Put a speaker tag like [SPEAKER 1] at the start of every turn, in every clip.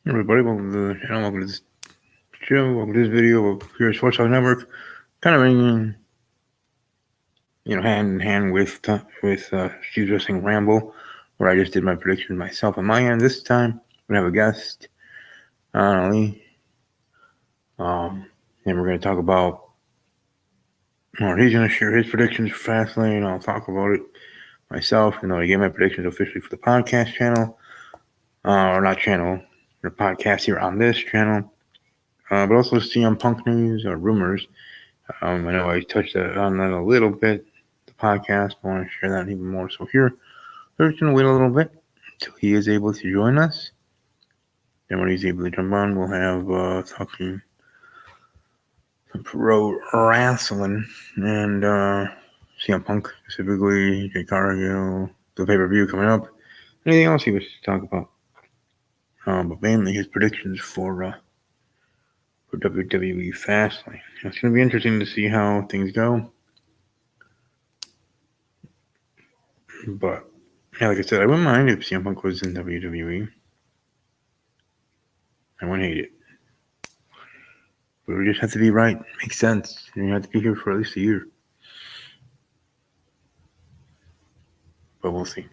[SPEAKER 1] Hey everybody, welcome to the channel, welcome to this show, welcome to this video of here at Sports Talk Network. Kind of in, hand in hand with Steve's Wrestling Ramble, where I just did my predictions myself on my end. This time, we have a guest, Ali. And we're going to talk about, he's going to share his predictions for Fastlane. I'll talk about it myself, I gave my predictions officially for the podcast channel, or not channel, the podcast here on this channel. But also CM Punk news or rumors. I know I touched on that a little bit, the podcast, but I want to share that even more. So here, we're just going to wait a little bit until he is able to join us. Then when he's able to jump on, we'll have talking some pro wrestling and CM Punk, specifically, Jay Cargill, the pay-per-view coming up, anything else he wishes to talk about. But mainly his predictions for WWE Fastlane. It's going to be interesting to see how things go. But, yeah, like I said, I wouldn't mind if CM Punk was in WWE. I wouldn't hate it. But we just have to be right. Makes sense. And you have to be here for at least a year. But we'll see.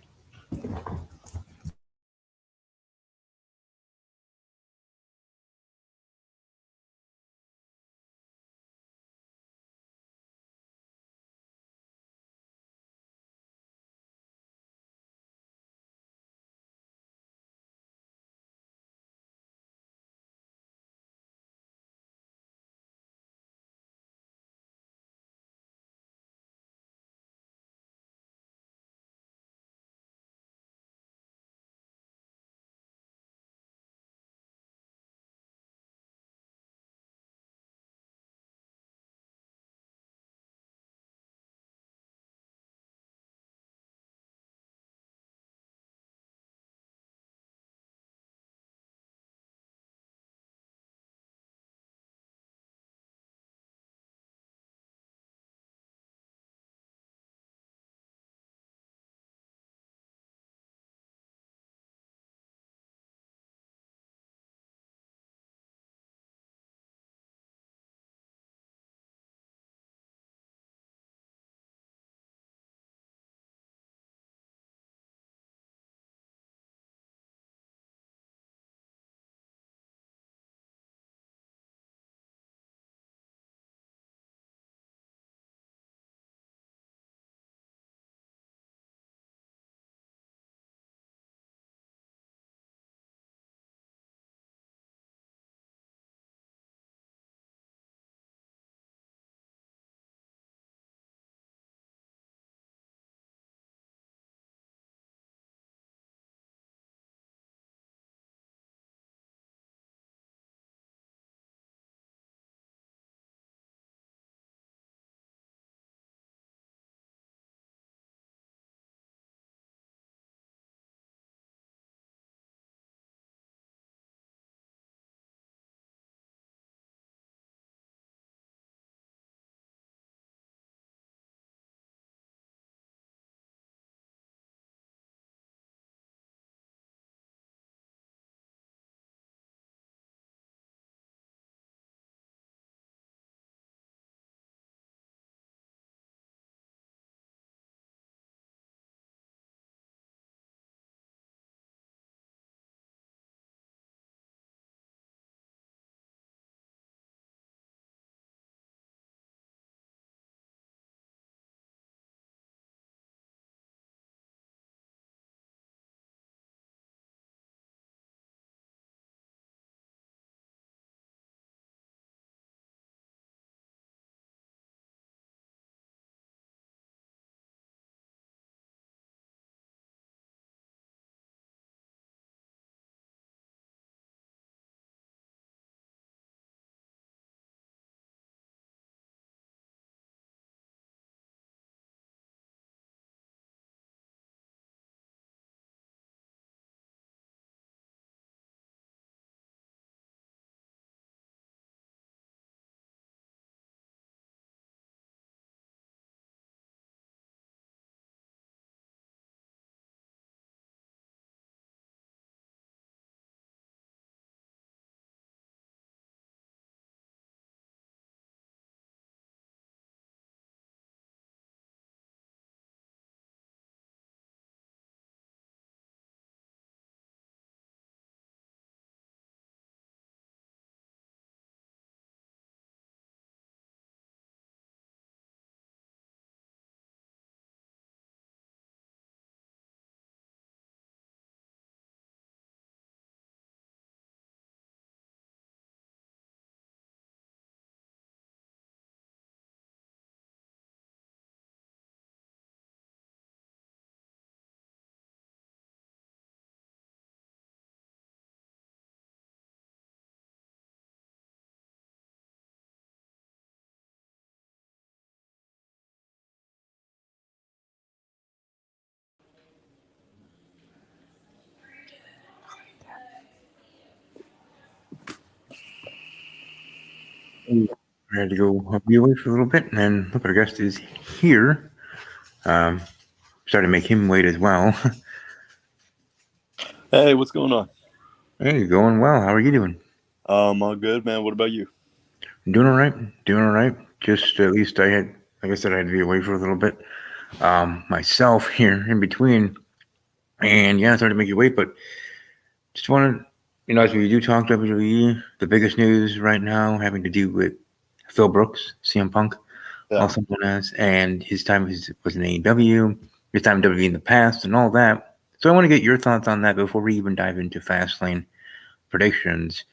[SPEAKER 1] I had to go be away for a little bit, and then look, our guest is here. Um, Started to make him wait as well.
[SPEAKER 2] Hey, what's going on?
[SPEAKER 1] Hey, going well. How are you doing?
[SPEAKER 2] All good, man. What about you?
[SPEAKER 1] Doing all right. Doing all right. Just at least I had, like I said, I had to be away for a little bit. Myself here in between, and yeah, sorry to make you wait, but just wanted, as we do talk WWE, the biggest news right now having to do with Phil Brooks, CM Punk,
[SPEAKER 2] Yeah.
[SPEAKER 1] also known as, and his time was in AEW, his time in WWE in the past, and all that. So I want to get your thoughts on that before we even dive into Fastlane predictions.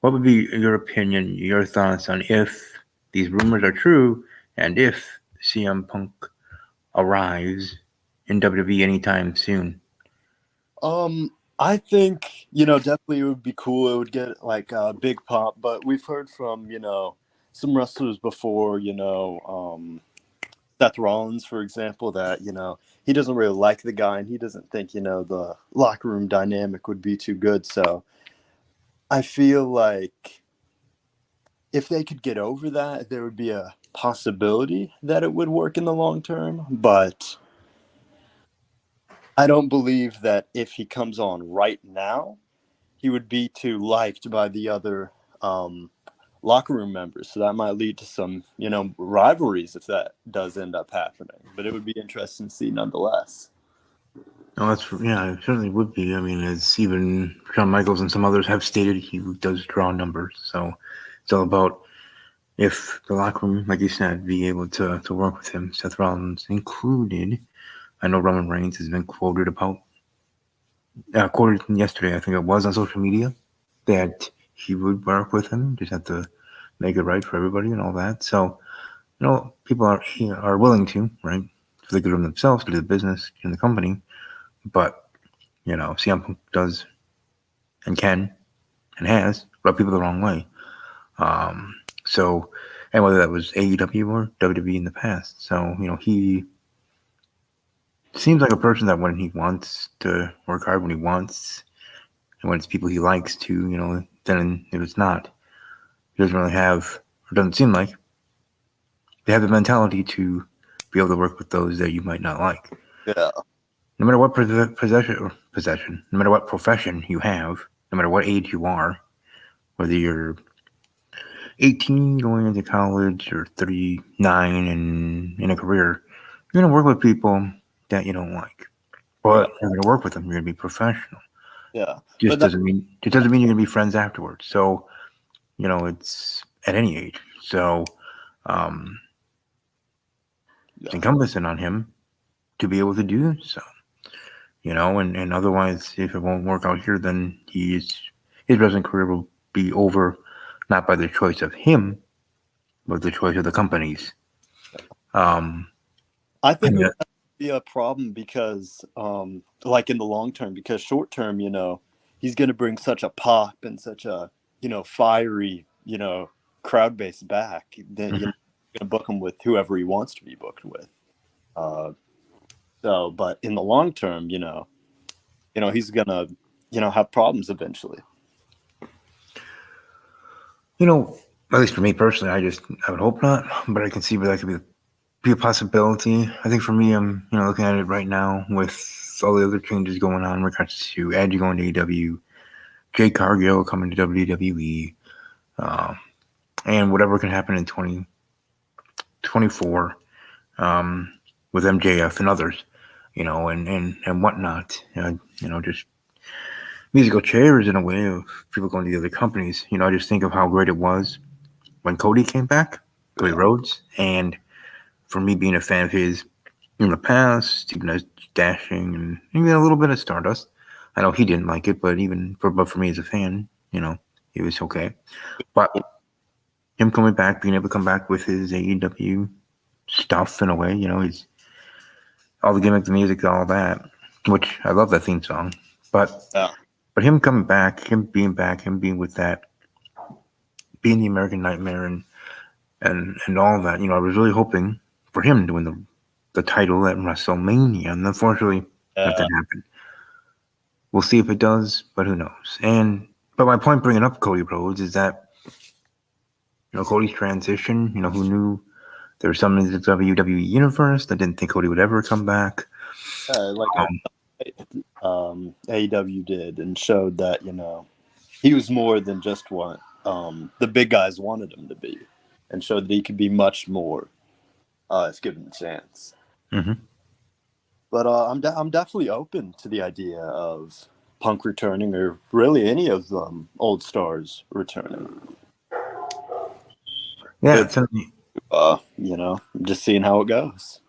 [SPEAKER 1] What would be your opinion, your thoughts on if these rumors are true, and if CM Punk arrives in WWE anytime soon?
[SPEAKER 2] I think, definitely it would be cool. It would get like a big pop, but we've heard from, some wrestlers before, Seth Rollins, for example, that, he doesn't really like the guy and he doesn't think, the locker room dynamic would be too good. So I feel like if they could get over that, there would be a possibility that it would work in the long term. But I don't believe that if he comes on right now, he would be too liked by the other locker room members. So that might lead to some, rivalries if that does end up happening. But it would be interesting to see nonetheless.
[SPEAKER 1] Oh, yeah, it certainly would be. I mean, as even Shawn Michaels and some others have stated, he does draw numbers. So it's all about if the locker room, like you said, be able to work with him, Seth Rollins included. I know Roman Reigns has been quoted yesterday, I think it was on social media, that he would work with him. Just have to make it right for everybody and all that. So people are willing to, right, for the good of themselves, to do the business in the company. But CM Punk does and can and has rub people the wrong way. Um, so, and whether that was AEW or WWE in the past. So, he seems like a person that when he wants to work hard, when he wants, and when it's people he likes to, then if it's not, he doesn't really have, or doesn't seem like, they have the mentality to be able to work with those that you might not like.
[SPEAKER 2] Yeah.
[SPEAKER 1] No matter what possession, no matter what profession you have, no matter what age you are, whether you're 18 going into college or 39 and in a career, you're going to work with people that you don't like.
[SPEAKER 2] Yeah.
[SPEAKER 1] But you're going to work with them. You're going to be professional.
[SPEAKER 2] Yeah.
[SPEAKER 1] Just
[SPEAKER 2] But that,
[SPEAKER 1] doesn't mean it doesn't mean you're going to be friends afterwards. So it's at any age. So um, it's
[SPEAKER 2] yeah.
[SPEAKER 1] incumbent on him to be able to do so. And otherwise, if it won't work out here, then his wrestling career will be over, not by the choice of him, but the choice of the companies. Um,
[SPEAKER 2] I think it
[SPEAKER 1] yeah,
[SPEAKER 2] would be a problem because, like in the long term, because short term, he's going to bring such a pop and such a, fiery, crowd base back. Then,
[SPEAKER 1] mhm.
[SPEAKER 2] going to book him with whoever he wants to be booked with. Uh, so, but in the long term, he's going to, have problems eventually.
[SPEAKER 1] you know, at least for me personally, I would hope not, but I can see where that could be a possibility. I think for me, I'm looking at it right now with all the other changes going on in regards to Edge going to AEW, Jay Cargill coming to WWE, uh, and whatever can happen in 2024 with MJF and others, and whatnot. Just musical chairs in a way of people going to the other companies. I just think of how great it was when Cody came back, Cody
[SPEAKER 2] Yeah.
[SPEAKER 1] Rhodes, and for me being a fan of his in the past, even as Dashing and even a little bit of Stardust. I know he didn't like it, but for me as a fan, it was okay. But him coming back, being able to come back with his AEW stuff in a way, he's all the gimmick, the music, all that, which I love that theme song. But
[SPEAKER 2] Yeah.
[SPEAKER 1] but him coming back, him being with that, being the American Nightmare and all of that, I was really hoping for him to win the title at WrestleMania, and unfortunately, that
[SPEAKER 2] Yeah.
[SPEAKER 1] didn't happen. We'll see if it does, but who knows? But my point bringing up Cody Rhodes is that Cody's transition. Who knew there was some in the WWE universe that didn't think Cody would ever come back.
[SPEAKER 2] Like
[SPEAKER 1] Um,
[SPEAKER 2] AEW did and showed that he was more than just what the big guys wanted him to be, and showed that he could be much more if given the chance.
[SPEAKER 1] mhm.
[SPEAKER 2] But I'm definitely open to the idea of Punk returning, or really any of them old stars returning.
[SPEAKER 1] Yeah,
[SPEAKER 2] It
[SPEAKER 1] it's something,
[SPEAKER 2] just seeing how it goes.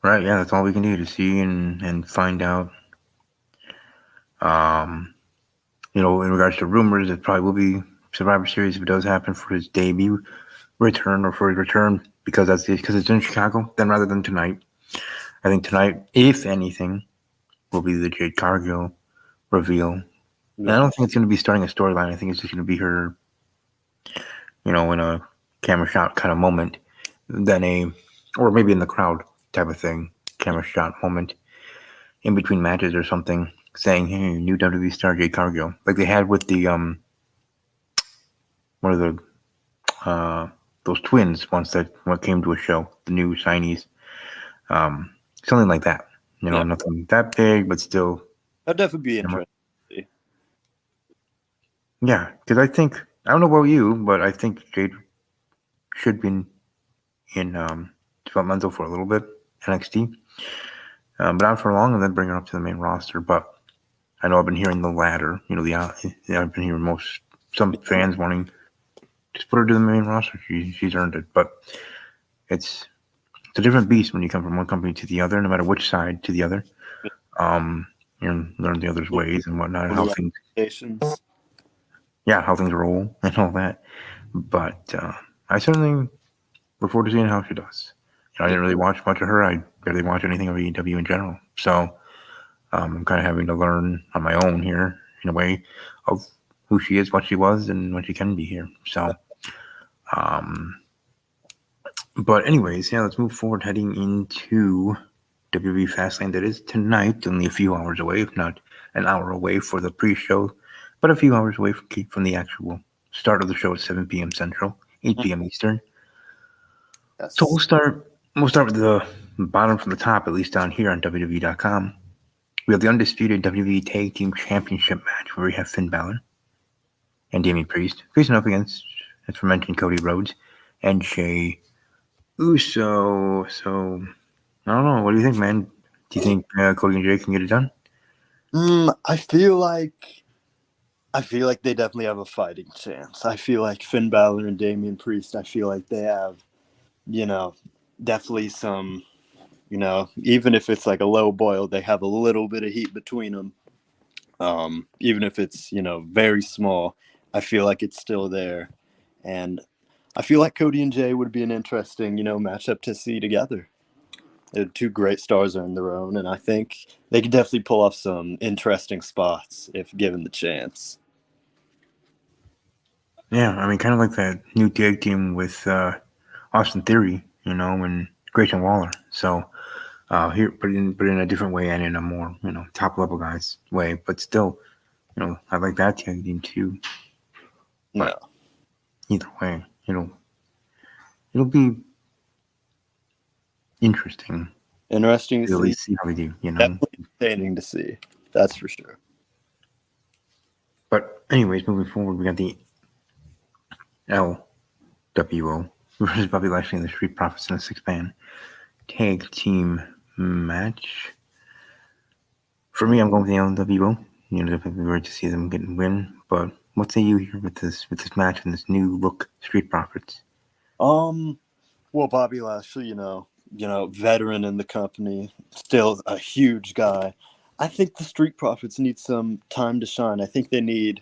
[SPEAKER 1] right. Yeah, that's all we can do to see and find out. Um, in regards to rumors, it probably will be Survivor Series if it does happen for his debut return or for his return because it's in Chicago. Then rather than tonight, I think tonight, if anything, will be the Jade Cargill reveal. And I
[SPEAKER 2] Yeah,
[SPEAKER 1] don't think it's going to be starting a storyline. I think it's just going to be her, in a camera shot kind of moment, or maybe in the crowd type of thing, camera shot moment in between matches or something, saying, "Hey, new WWE star Jade Cargill," like they had with the one of the uh those twins once that came to a show, the new signees, um, something like that.
[SPEAKER 2] yeah,
[SPEAKER 1] Nothing that big, but still,
[SPEAKER 2] that'd definitely be
[SPEAKER 1] you know,
[SPEAKER 2] interesting.
[SPEAKER 1] yeah. Because I don't know about you, but I think Jade should be in developmental for a little bit, NXT, but not for long, and then bring her up to the main roster. But I know I've been hearing the latter. I've been hearing some fans wanting just put her to the main roster. She's earned it, but it's it's a different beast when you come from one company to the other, no matter which side to the other. Um, learn the other's ways and whatnot, and how
[SPEAKER 2] New
[SPEAKER 1] things,
[SPEAKER 2] applications.
[SPEAKER 1] yeah, how things roll and all that. But I certainly look forward to seeing how she does. I
[SPEAKER 2] Yeah,
[SPEAKER 1] didn't really watch much of her. I barely watch anything of AEW in general, so I'm kind of having to learn on my own here, in a way, of who she is, what she was, and what she can be here. So, um, but anyways, yeah, let's move forward, heading into WWE Fastlane. That is tonight, only a few hours away, if not an hour away for the pre-show, but a few hours away from the actual start of the show at 7 p.m. Central, 8 p.m. Eastern. So
[SPEAKER 2] yes.
[SPEAKER 1] We'll start with the bottom from the top, at least down here on WWE.com. We have the undisputed WWE Tag Team Championship match where we have Finn Balor and Damian Priest facing up against, as mentioned, Cody Rhodes and Jey Uso. So I don't know. What do you think, man? Do you think Cody and Jey can get it done?
[SPEAKER 2] I feel like they definitely have a fighting chance. I feel like Finn Balor and Damian Priest. I feel like they have, you know, definitely some. Even if it's like a low boil, they have a little bit of heat between them. Even if it's very small, I feel like it's still there, and I feel like Cody and Jay would be an interesting matchup to see together. They're two great stars on their own, and I think they could definitely pull off some interesting spots if given the chance.
[SPEAKER 1] Yeah, I mean, kind of like that new tag team with Austin Theory, and Grayson Waller. So here, but in a different way and in a more top level guys way. But still, I like that tag team too. But
[SPEAKER 2] Yeah,
[SPEAKER 1] either way, it'll be interesting
[SPEAKER 2] interesting to
[SPEAKER 1] to at
[SPEAKER 2] see.
[SPEAKER 1] least see how they do.
[SPEAKER 2] Definitely entertaining to see. That's for sure.
[SPEAKER 1] But anyways, moving forward, we got the LWO versus Bobby Lashley and the Street Profits in a six-man tag team match. For me, I'm going with the LWO. Definitely great to see them get a win. But what say you here with this match and this new look Street Profits?
[SPEAKER 2] Um, well, Bobby Lashley, veteran in the company, still a huge guy. I think the Street Profits need some time to shine. I think they need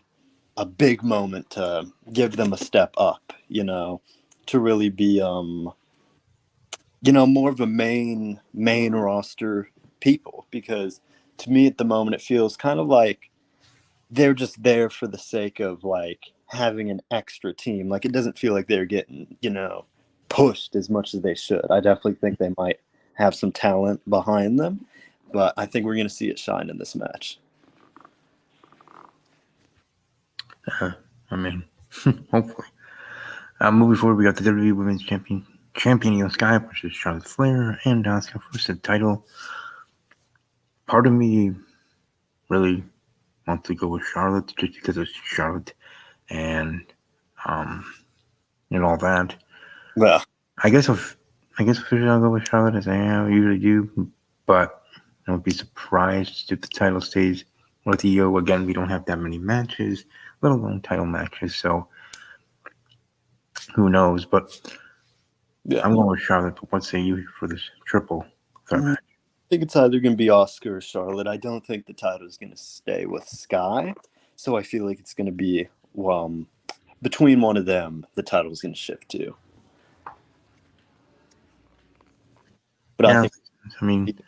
[SPEAKER 2] a big moment to give them a step up, to really be more of a main roster people, because to me at the moment it feels kind of like they're just there for the sake of like having an extra team. Like it doesn't feel like they're getting, pushed as much as they should. I definitely think they might have some talent behind them, but I think we're going to see it shine in this match.
[SPEAKER 1] I mean, hopefully. Moving forward, we got the WWE Women's Champion Io Sky versus Charlotte Flair and Asuka for the title. Part of me really wants to go with Charlotte just because it's Charlotte and um and all that.
[SPEAKER 2] Yeah.
[SPEAKER 1] I guess officially I'll go with Charlotte as I usually do, but I would be surprised if the title stays with Io. Again, we don't have that many matches, let alone title matches, so who knows? But
[SPEAKER 2] Yeah.
[SPEAKER 1] I'm going with Charlotte. But what say you for this triple threat match?
[SPEAKER 2] I think it's either going to be Oscar or Charlotte. I don't think the title is going to stay with Sky. So I feel like it's going to be between one of them, the title is going to shift to. But
[SPEAKER 1] Yeah,
[SPEAKER 2] I think,
[SPEAKER 1] I mean,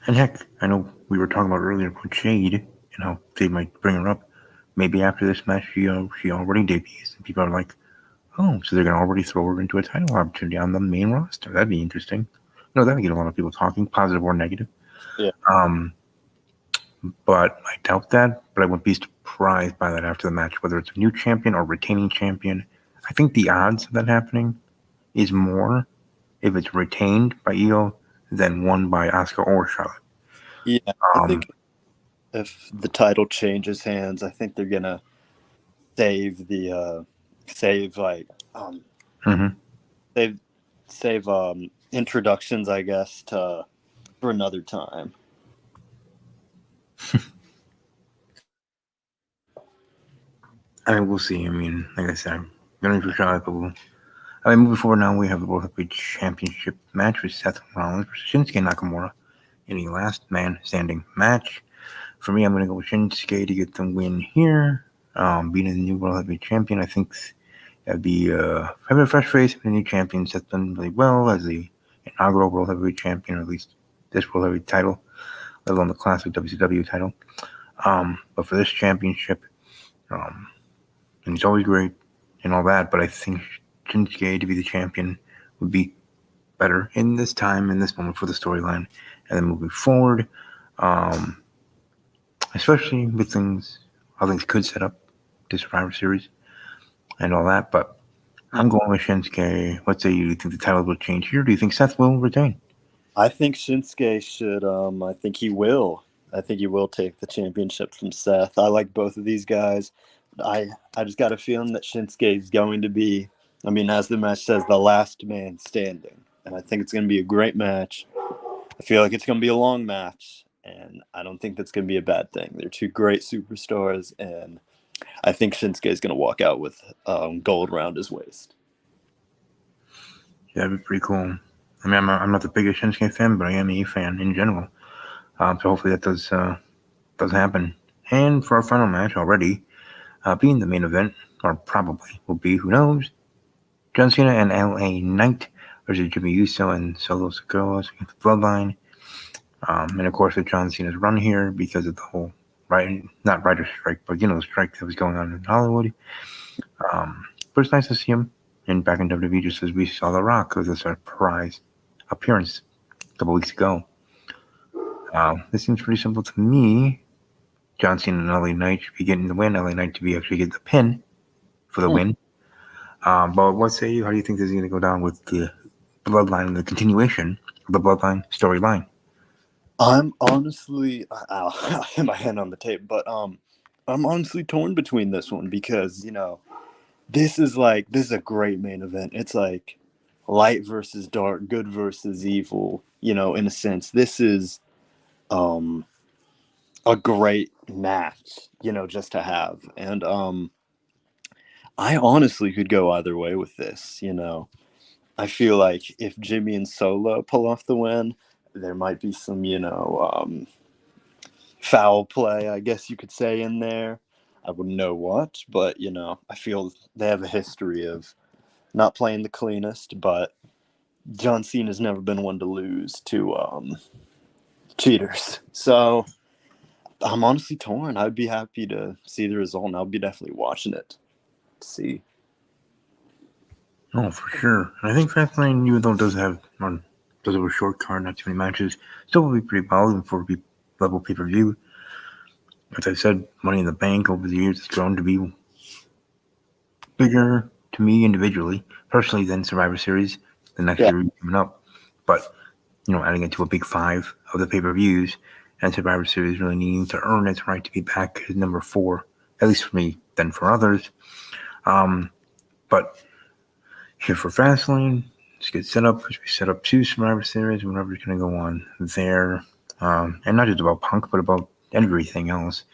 [SPEAKER 1] and heck, I know we were talking about earlier about Jade and how they might bring her up. Maybe after this match, she already debuts, and people are like, oh, so they're gonna already throw her into a title opportunity on the main roster. That'd be interesting. No, that'd get a lot of people talking, positive or negative.
[SPEAKER 2] yeah,
[SPEAKER 1] Um, but I doubt that. But I wouldn't be surprised by that after the match, whether it's a new champion or retaining champion. I think the odds of that happening is more if it's retained by Io than won by Asuka or Charlotte.
[SPEAKER 2] yeah, I
[SPEAKER 1] Um,
[SPEAKER 2] think if the title changes hands, I think they're going to save save like,
[SPEAKER 1] mhm.
[SPEAKER 2] save, save introductions, I guess, for another time.
[SPEAKER 1] I mean, we'll see. I mean, like I said, I'm going for Charlotte, but I mean, moving forward now, we have the World Heavyweight Championship match with Seth Rollins versus Shinsuke Nakamura in a last man standing match. For me, I'm going to go with Shinsuke to get the win here. Being the new World Heavyweight Champion, I think that'd be having a fresh face, having a new champion. Seth's done really well as the inaugural World Heavyweight Champion, or at least this World Heavyweight title, let alone the classic WCW title. But for this championship, um, and he's always great and all that, but I think Shinsuke to be the champion would be better in this time, in this moment for the storyline, and then moving forward, um, especially with how things could set up the Survivor Series and all that. But I'm going with Shinsuke. What say you? Do you think the title will change here? Do you think Seth will retain?
[SPEAKER 2] I think Shinsuke should. I think he will. I think he will take the championship from Seth. I like both of these guys. I just got a feeling that Shinsuke is going to be. I mean, as the match says, the last man standing, and I think it's going to be a great match. I feel like it's going to be a long match, and I don't think that's going to be a bad thing. They're two great superstars, and I think Shinsuke is going to walk out with gold around his waist.
[SPEAKER 1] Yeah, that'd be pretty cool. I mean, I'm not the biggest Shinsuke fan, but I am a fan in general. So hopefully that does happen. And for our final match already, being the main event, or probably will be, who knows, John Cena and LA Knight versus Jimmy Uso and Solo Sikoa against the Bloodline. And of course, with John Cena's run here because of the whole not writer's strike, but the strike that was going on in Hollywood. But it's nice to see him back in WWE, just as we saw The Rock with a surprise appearance a couple weeks ago. This seems pretty simple to me. John Cena and LA Knight should be getting the win. LA Knight to be actually get the pin for the win. But what say you? How do you think this is going to go down with the Bloodline and the continuation of the Bloodline storyline?
[SPEAKER 2] I'm honestly, I'll hit my hand on the tape, but I'm honestly torn between this one because this is a great main event. It's like light versus dark, good versus evil. In a sense, this is a great match. Just to have, and I honestly could go either way with this. I feel like if Jimmy and Solo pull off the win, there might be some foul play, I guess you could say, in there. I wouldn't know what, but I feel they have a history of not playing the cleanest. But John Cena's never been one to lose to cheaters, so I'm honestly torn. I'd be happy to see the result, and I'll be definitely watching it to see.
[SPEAKER 1] Oh, for sure. And I think Fastlane, even though it does have a short card, not too many matches, still will be pretty well even for a level pay per view. As I said, Money in the Bank over the years has grown to be bigger, to me individually, personally, than Survivor Series, the next
[SPEAKER 2] Yeah.
[SPEAKER 1] year coming up. But adding it to a big 5 of the pay-per-views, and Survivor Series really needing to earn its right to be back as number 4, at least for me, than for others. But here for Fastlane, let's get set up. We set up 2 Survivor Series, whatever's going to go on there. And not just about Punk, but about everything else,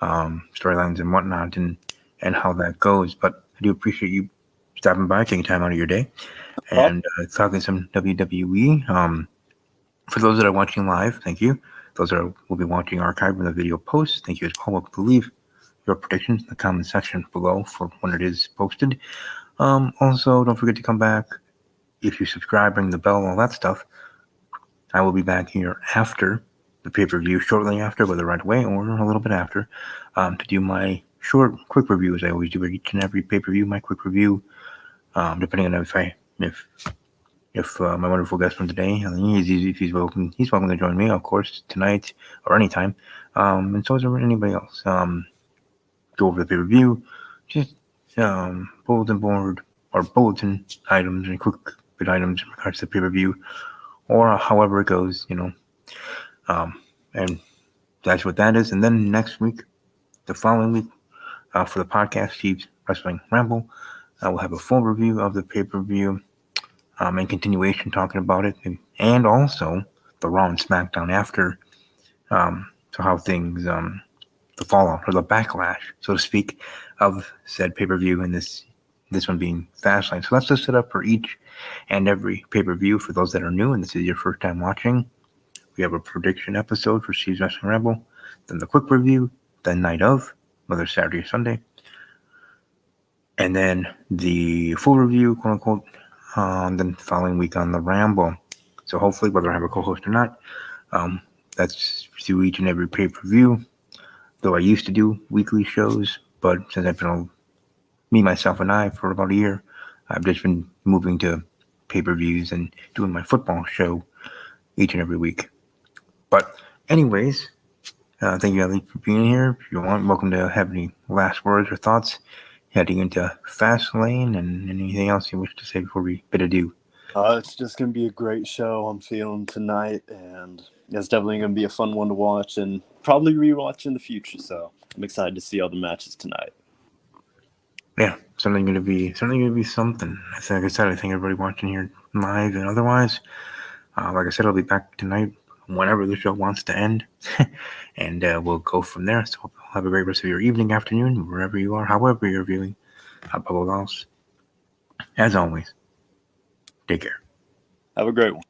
[SPEAKER 1] storylines and whatnot, and how that goes. But I do appreciate you stopping by, taking time out of your day, and talking some WWE. For those that are watching live, thank you. Those that will be watching archive when the video posts, thank you as well. Welcome to leave your predictions in the comment section below for when it is posted. Also, don't forget to come back. If you subscribe, ring the bell, all that stuff. I will be back here after the pay-per-view, shortly after, whether right away or a little bit after, to do my short, quick review, as I always do each and every pay-per-view. My quick review, depending on if my wonderful guest from today, he's welcome to join me, of course, tonight or anytime. And so is anybody else. Go over the pay-per-view, just bulletin board or bulletin items and quick bit items in regards to the pay-per-view, or however it goes, and that's what that is. And then next week, the following week, for the podcast, Steve's Wrestling Ramble, we'll have a full review of the pay-per-view, and continuation talking about it, and also the Raw and SmackDown after, so how things, the fallout or the backlash, so to speak, of said pay-per-view, and this one being Fastlane. So that's just set up for each and every pay-per-view. For those that are new and this is your first time watching, we have a prediction episode for Steve's Wrestling Ramble, then the quick review, the night of, whether Saturday or Sunday, and then the full review, quote unquote, then the following week on the Ramble. So hopefully, whether I have a co-host or not, that's through each and every pay-per-view. Though I used to do weekly shows, but since I've been me, myself, and I for about a year, I've just been moving to pay-per-views and doing my football show each and every week. But anyways, thank you, Ali, for being here. If you want, welcome to have any last words or thoughts heading into Fastlane, and anything else you wish to say before we bid adieu.
[SPEAKER 2] It's just going to be a great show I'm feeling tonight, and it's definitely going to be a fun one to watch and probably rewatch in the future. So I'm excited to see all the matches tonight.
[SPEAKER 1] Yeah, certainly going to be something. Like I said, I think everybody watching here live and otherwise, like I said, I'll be back tonight whenever the show wants to end, and we'll go from there. So have a great rest of your evening, afternoon, wherever you are, however you're viewing. Above all else, as always, take care.
[SPEAKER 2] Have a great one.